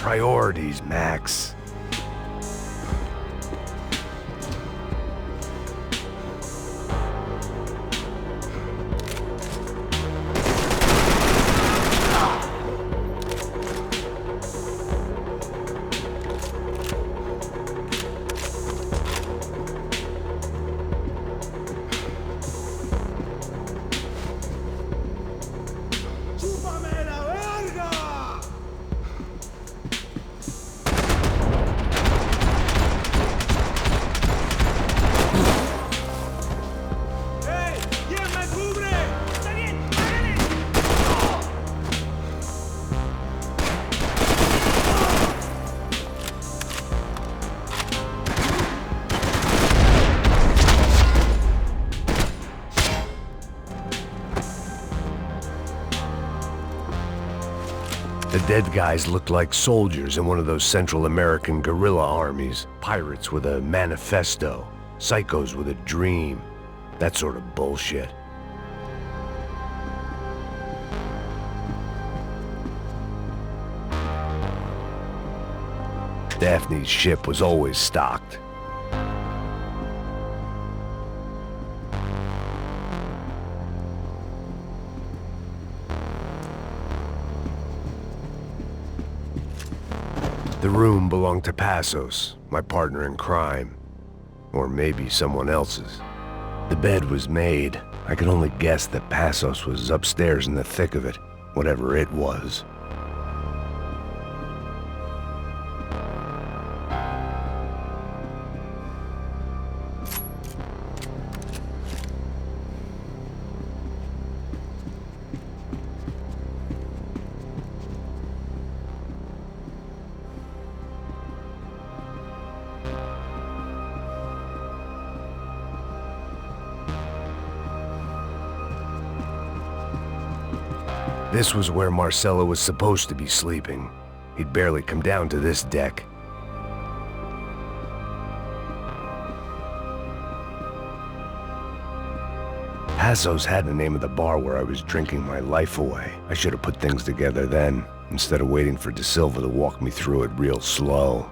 Priorities, Max. The dead guys looked like soldiers in one of those Central American guerrilla armies. Pirates with a manifesto. Psychos with a dream. That sort of bullshit. Daphne's ship was always stocked. The room belonged to Passos, my partner in crime. Or maybe someone else's. The bed was made. I could only guess that Passos was upstairs in the thick of it, whatever it was. This was where Marcelo was supposed to be sleeping. He'd barely come down to this deck. Passos had the name of the bar where I was drinking my life away. I should have put things together then, instead of waiting for De Silva to walk me through it real slow.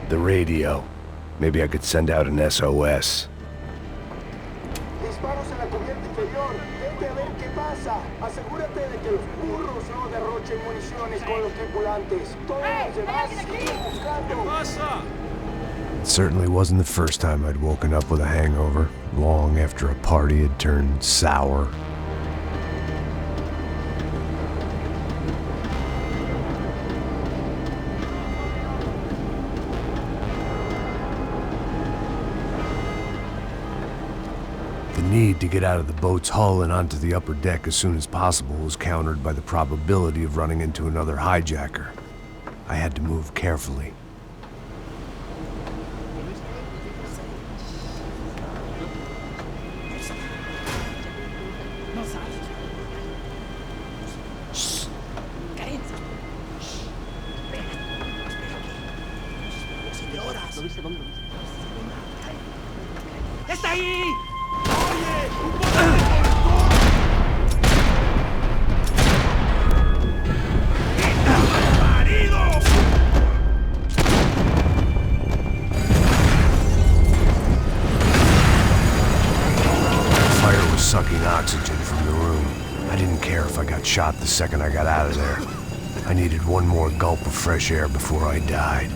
The radio. Maybe I could send out an SOS. Disparos en la cubierta inferior. Vete a ver qué pasa. Asegúrate de que los burros no derrochen municiones con los tripulantes. Todos los demás siguen buscando. It certainly wasn't the first time I'd woken up with a hangover, long after a party had turned sour. The need to get out of the boat's hull and onto the upper deck as soon as possible was countered by the probability of running into another hijacker. I had to move carefully. ¡Está ahí! Fire was sucking oxygen from the room. I didn't care if I got shot the second I got out of there. I needed one more gulp of fresh air before I died.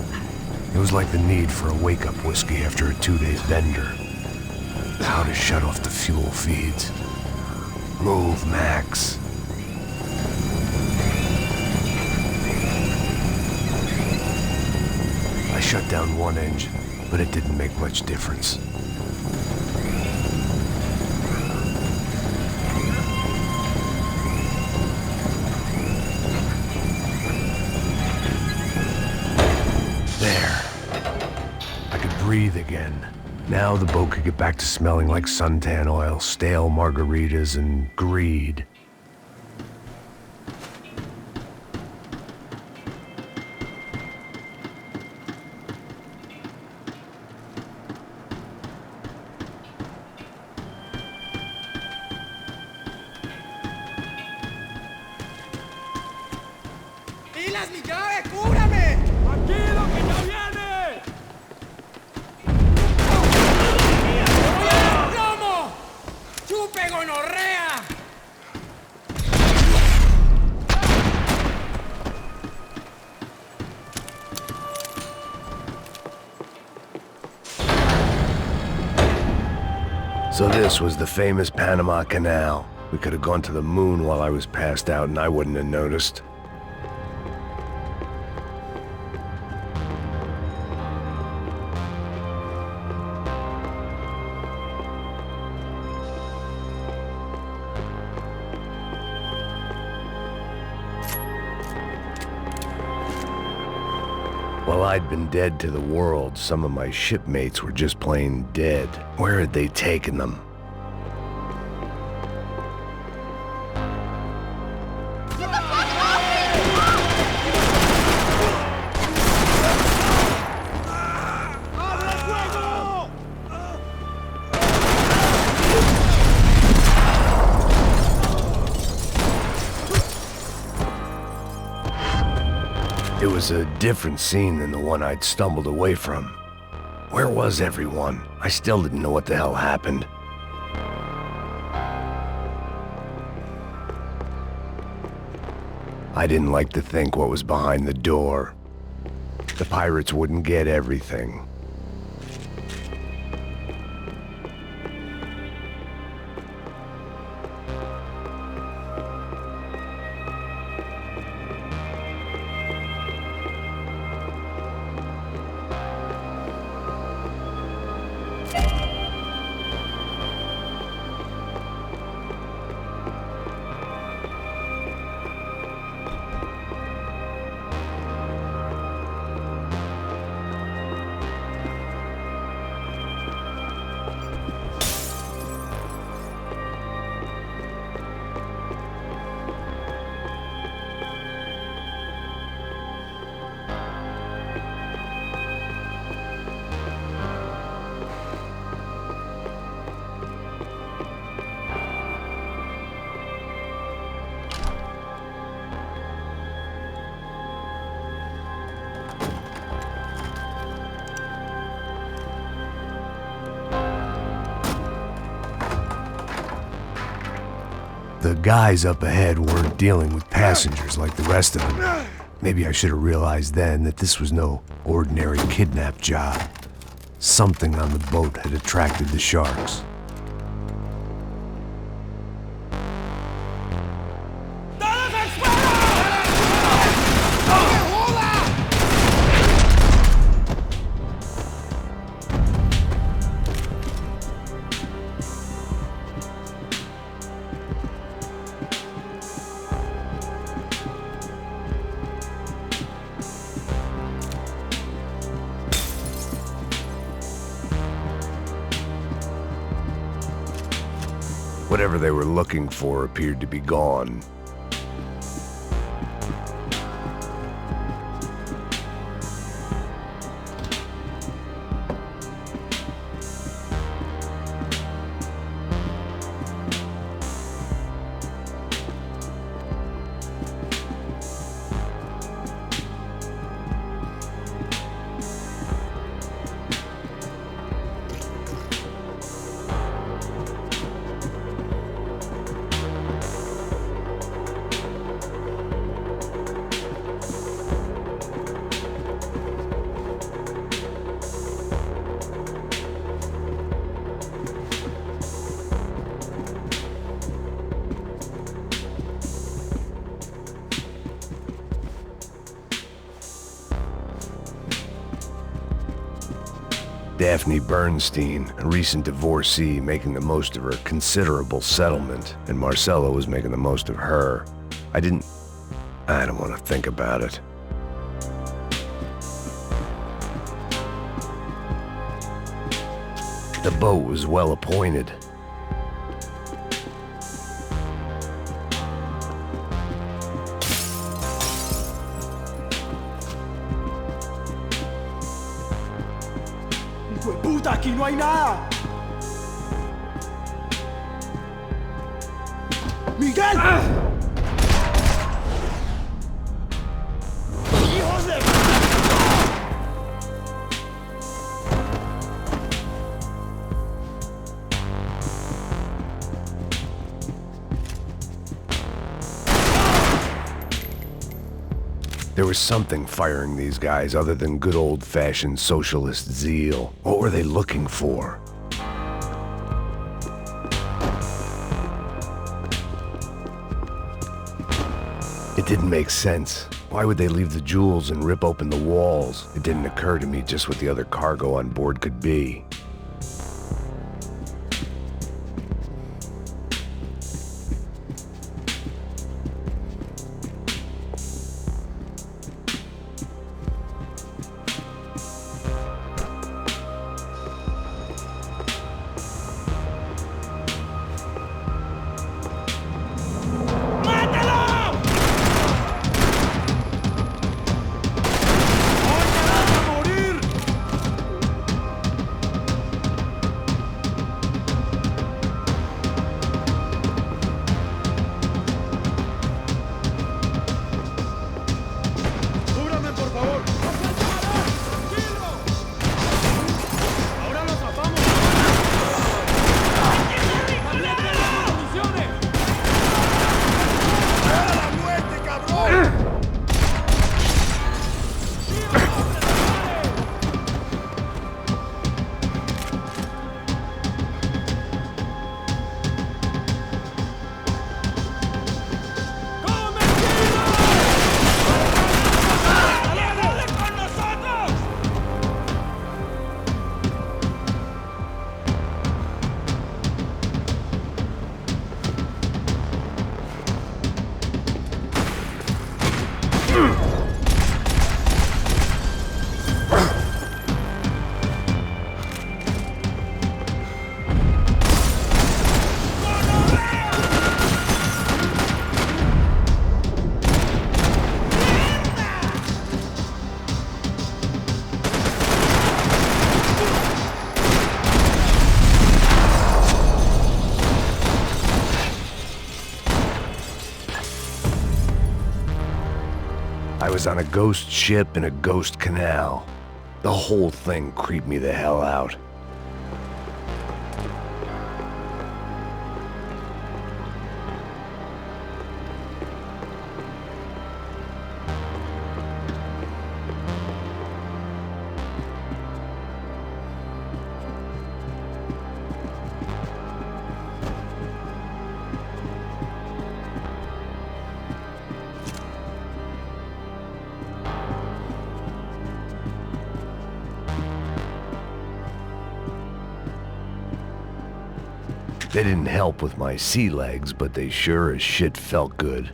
It was like the need for a wake-up whiskey after a 2-day bender. How to shut off the fuel feeds. Move, Max. shut down one engine, but it didn't make much difference. There. I could breathe again. Now the boat could get back to smelling like suntan oil, stale margaritas, and greed. ¡Pilas, mi llave! ¡Cúbrame! ¡Tranquilo, que ya viene! ¡Plomo! ¡Chupe gonorrea! So this was the famous Panama Canal. We could have gone to the moon while I was passed out and I wouldn't have noticed. While I'd been dead to the world, some of my shipmates were just plain dead. Where had they taken them? It was a different scene than the one I'd stumbled away from. Where was everyone? I still didn't know what the hell happened. I didn't like to think what was behind the door. The pirates wouldn't get everything. The guys up ahead weren't dealing with passengers like the rest of them. Maybe I should have realized then that this was no ordinary kidnap job. Something on the boat had attracted the sharks. Whatever they were looking for appeared to be gone. Daphne Bernstein, a recent divorcee making the most of her considerable settlement, and Marcelo was making the most of her. I don't want to think about it. The boat was well appointed. ¡Hijo de puta! ¡Aquí no hay nada! ¡Miguel! ¡Hijos de puta! There was something firing these guys other than good old-fashioned socialist zeal. What were they looking for? It didn't make sense. Why would they leave the jewels and rip open the walls? It didn't occur to me just what the other cargo on board could be. I was on a ghost ship in a ghost canal. The whole thing creeped me the hell out. They didn't help with my sea legs, but they sure as shit felt good.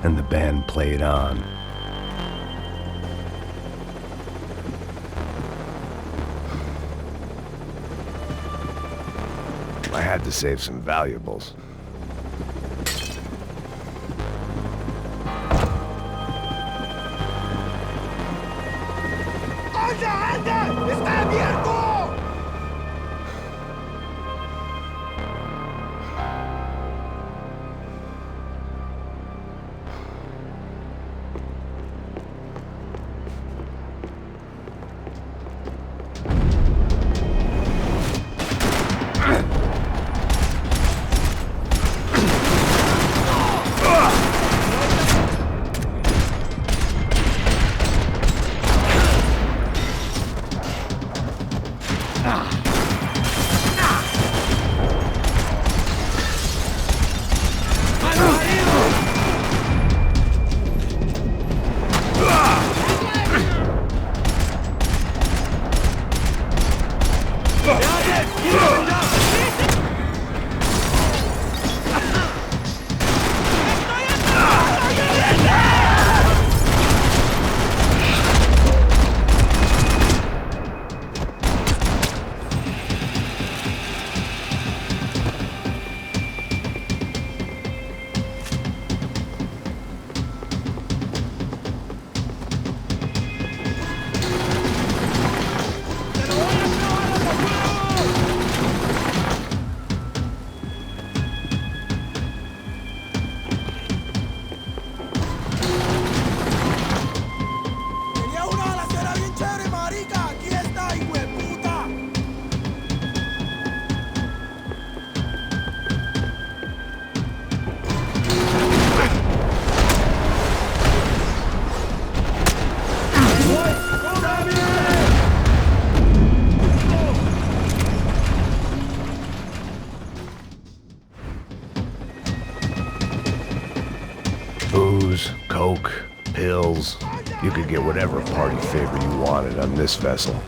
And the band played on. to save some valuables. ¡Anda, anda! ¡Está abierto! Booze, coke, pills. You could get whatever party favor you wanted on this vessel.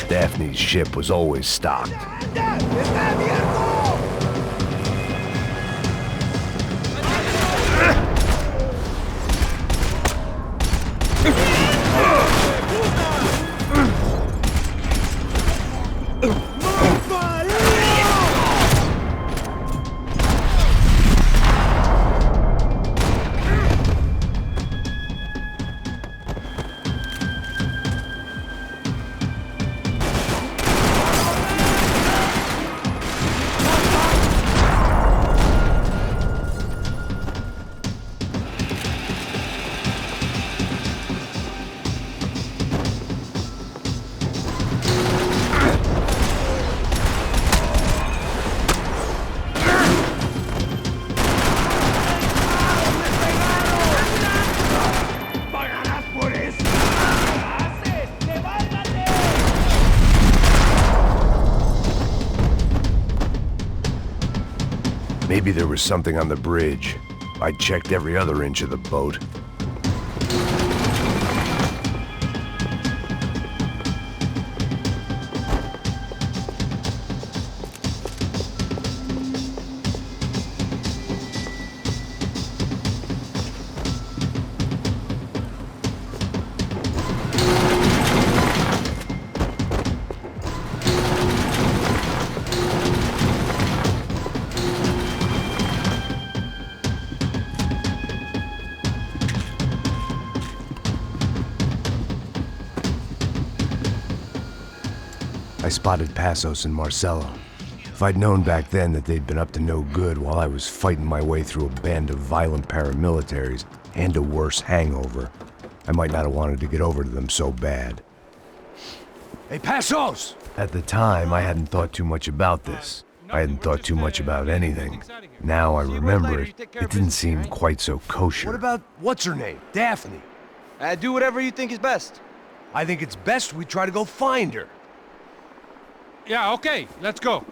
Daphne's ship was always stocked. Maybe there was something on the bridge. I checked every other inch of the boat. I spotted Passos and Marcelo. If I'd known back then that they'd been up to no good while I was fighting my way through a band of violent paramilitaries and a worse hangover, I might not have wanted to get over to them so bad. Hey, Passos! At the time, I hadn't thought too much about this. I hadn't thought too much about anything. Now I remember it, it didn't seem quite so kosher. What about what's-her-name? Daphne? Do whatever you think is best. I think it's best we try to go find her. Yeah, okay, let's go.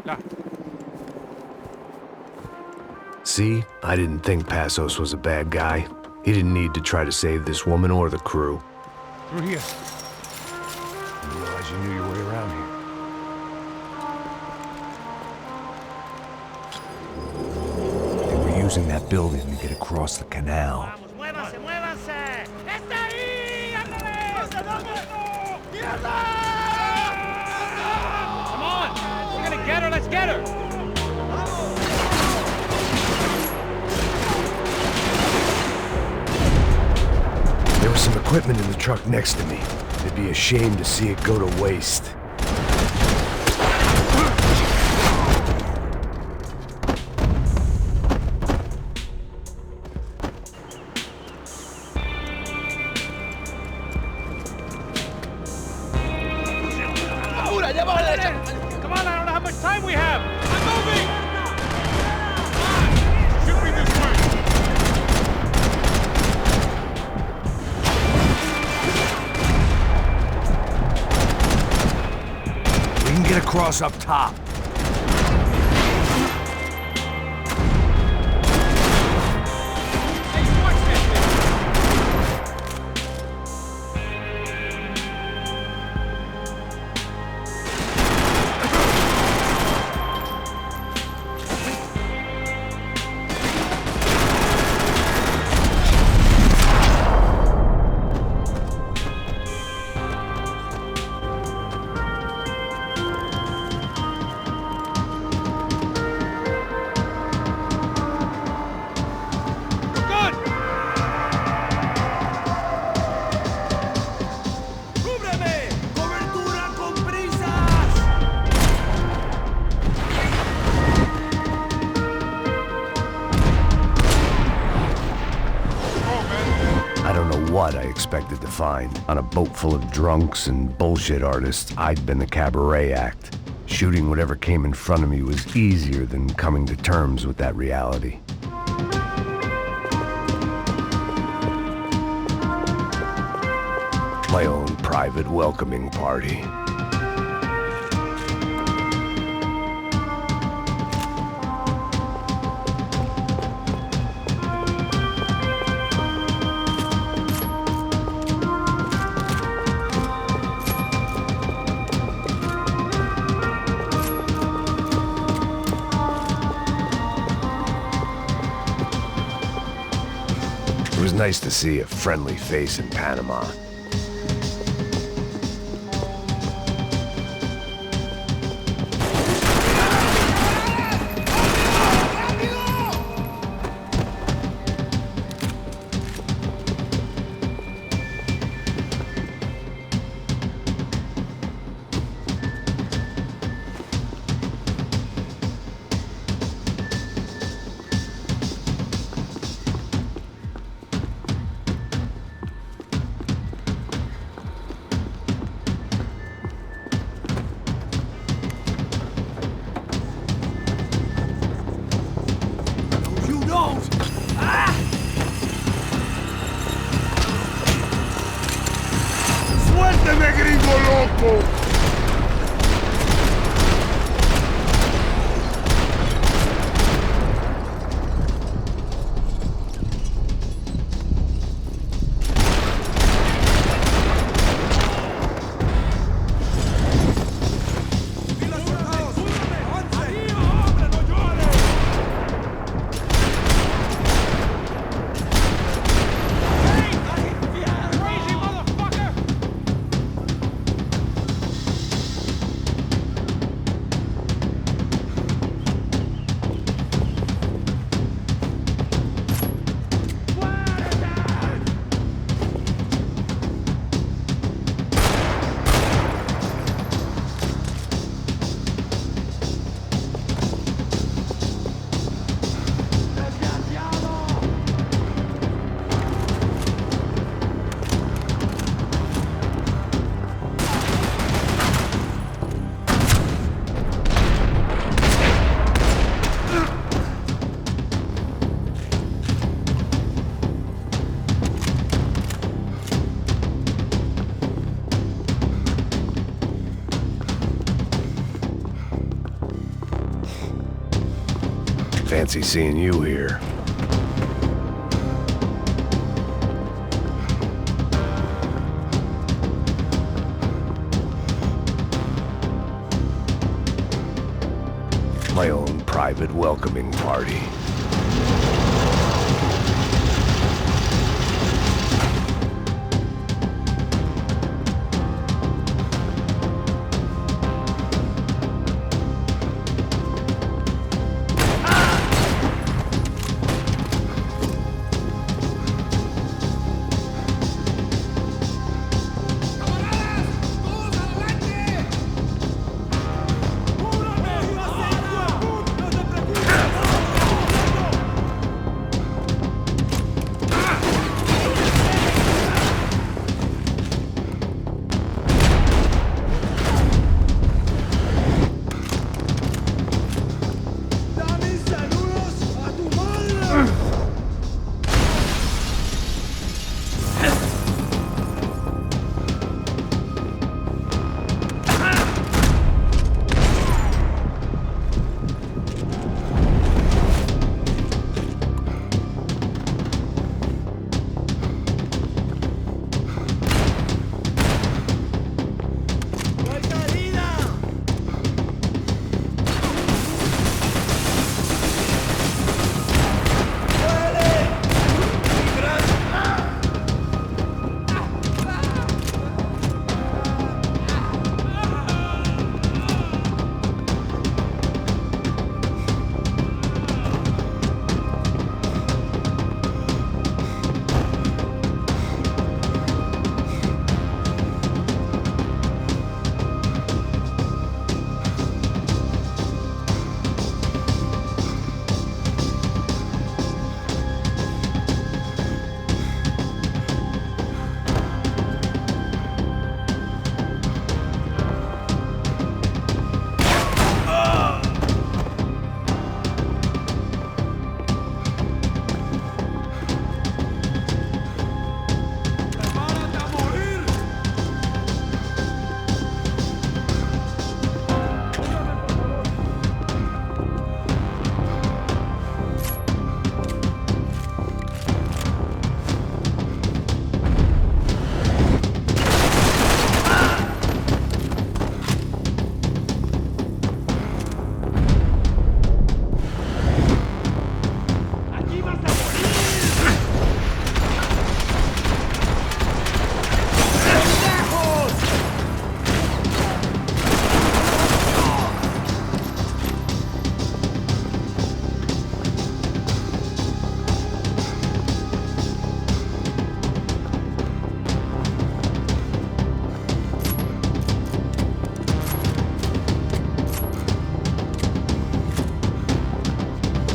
Yeah. See, I didn't think Passos was a bad guy. He didn't need to try to save this woman or the crew. Through here. I didn't realize you knew your way around here. They were using that building to get across the canal. Muévanse, muévanse. ¡Está ahí! ¡Ándale! ¡Mierda! Come on! We're gonna get her, let's get her! There was some equipment in the truck next to me. It'd be a shame to see it go to waste. Come on, I don't know how much time we have! I'm moving! Shoot me this way! We can get across up top. Hey, watch this! What I expected to find. On a boat full of drunks and bullshit artists, I'd been the cabaret act. Shooting whatever came in front of me was easier than coming to terms with that reality. My own private welcoming party. It was nice to see a friendly face in Panama. ¡Suélteme, gringo loco! fancy seeing you here. My own private welcoming party.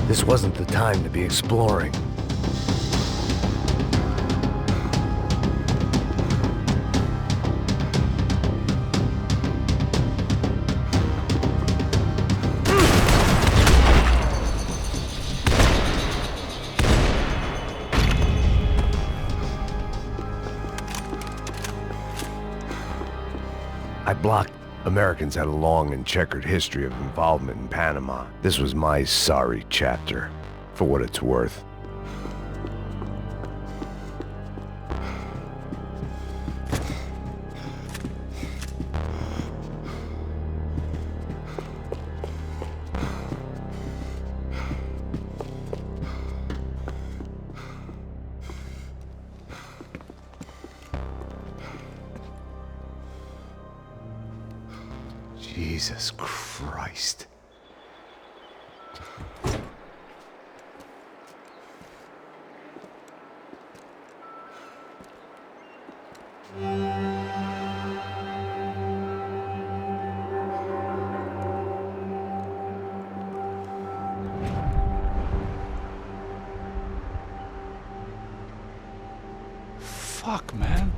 This wasn't the time to be exploring. I blocked. Americans had a long and checkered history of involvement in Panama. This was my sorry chapter, for what it's worth. Jesus Christ. Fuck, man.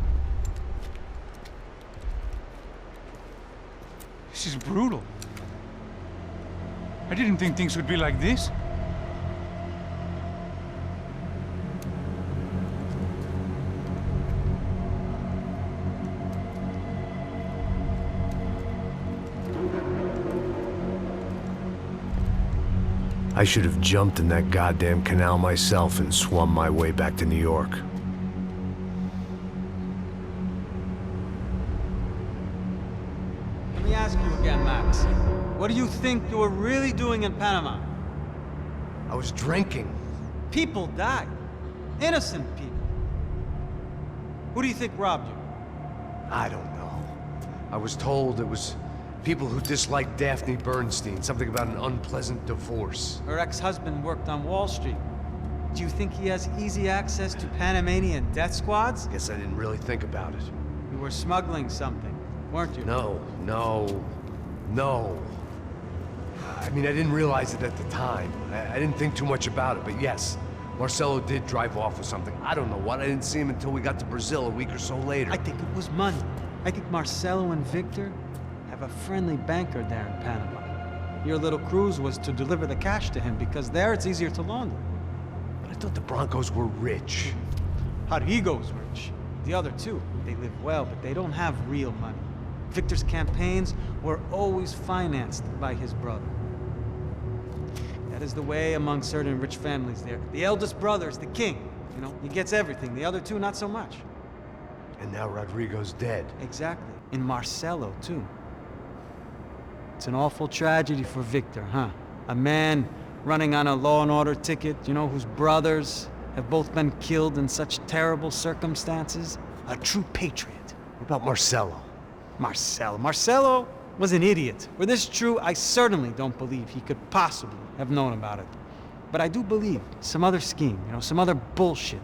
This is brutal. I didn't think things would be like this. I I should have jumped in that goddamn canal myself and swum my way back to New York. Let me ask you again, Max. What do you think you were really doing in Panama? I was drinking. People died. Innocent people. Who do you think robbed you? I don't know. I was told it was people who disliked Daphne Bernstein, something about an unpleasant divorce. Her ex-husband worked on Wall Street. Do you think he has easy access to Panamanian death squads? Guess I didn't really think about it. You were smuggling something, weren't you? No. I mean, I didn't realize it at the time. I didn't think too much about it, but yes, Marcelo did drive off with something. I don't know what. I didn't see him until we got to Brazil a week or so later. I think it was money. I think Marcelo and Victor have a friendly banker there in Panama. Your little cruise was to deliver the cash to him because there it's easier to launder. But I thought the Broncos were rich. Rodrigo's rich. The other two, they live well, but they don't have real money. Victor's campaigns were always financed by his brother. That is the way among certain rich families there. The eldest brother is the king. You know, he gets everything. The other two, not so much. And now Rodrigo's dead. Exactly. And Marcelo, too. It's an awful tragedy for Victor, huh? A man running on a law and order ticket, you know, whose brothers have both been killed in such terrible circumstances. A true patriot. What about Marcelo? Marcelo was an idiot. Were this true, I certainly don't believe he could possibly have known about it. But I do believe some other scheme, you know, some other bullshit.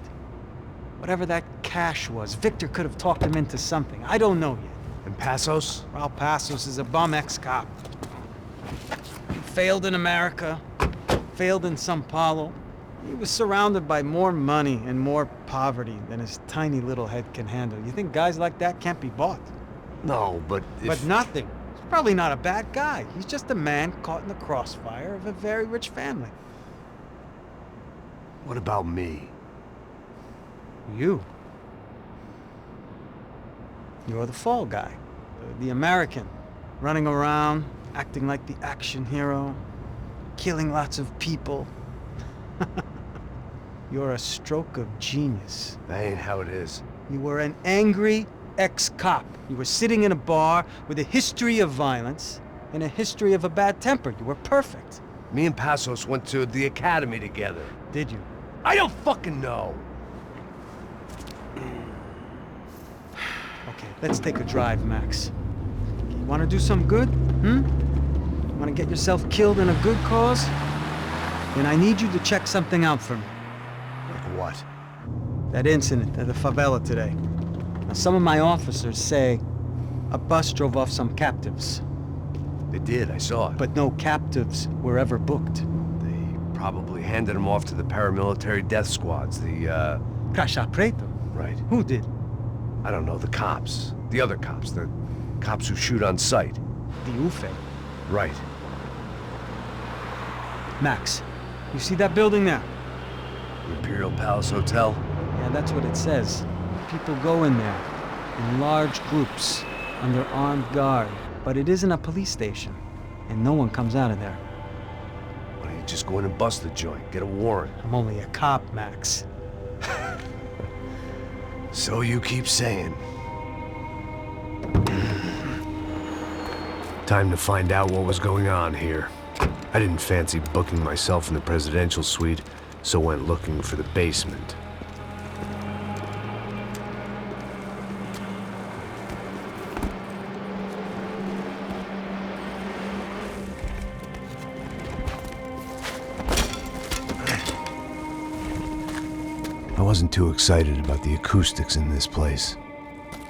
Whatever that cash was, Victor could have talked him into something. I don't know yet. And Passos? Raul Passos is a bum ex-cop. He failed in America, failed in Sao Paulo. He was surrounded by more money and more poverty than his tiny little head can handle. You think guys like that can't be bought? No, but if... But nothing. He's probably not a bad guy. He's just a man caught in the crossfire of a very rich family. What about me? You. You're the fall guy. The American. Running around, acting like the action hero. Killing lots of people. You're a stroke of genius. That ain't how it is. You were an angry ex-cop. You were sitting in a bar with a history of violence and a history of a bad temper. You were perfect. Me and Passos went to the academy together. Did you? I don't fucking know. Okay, let's take a drive, Max. You want to do some good? Want to get yourself killed in a good cause? Then I need you to check something out for me. Like what? That incident at the favela today. Now, some of my officers say a bus drove off some captives. They did, I saw it. But no captives were ever booked. They probably handed them off to the paramilitary death squads, the, Caixa Preto? Right. Who did? I don't know, the cops. The other cops, the cops who shoot on sight. The UFE. Right. Max, you see that building there? The Imperial Palace Hotel? Yeah, that's what it says. People go in there, in large groups, under armed guard. But it isn't a police station, and no one comes out of there. Why don't you just go in and bust the joint, get a warrant? I'm only a cop, Max. So you keep saying. Time to find out what was going on here. I didn't fancy booking myself in the presidential suite, so went looking for the basement. I wasn't too excited about the acoustics in this place.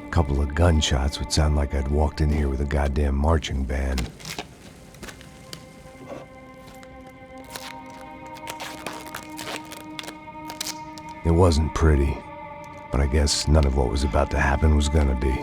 A couple of gunshots would sound like I'd walked in here with a goddamn marching band. It wasn't pretty, but I guess none of what was about to happen was gonna be.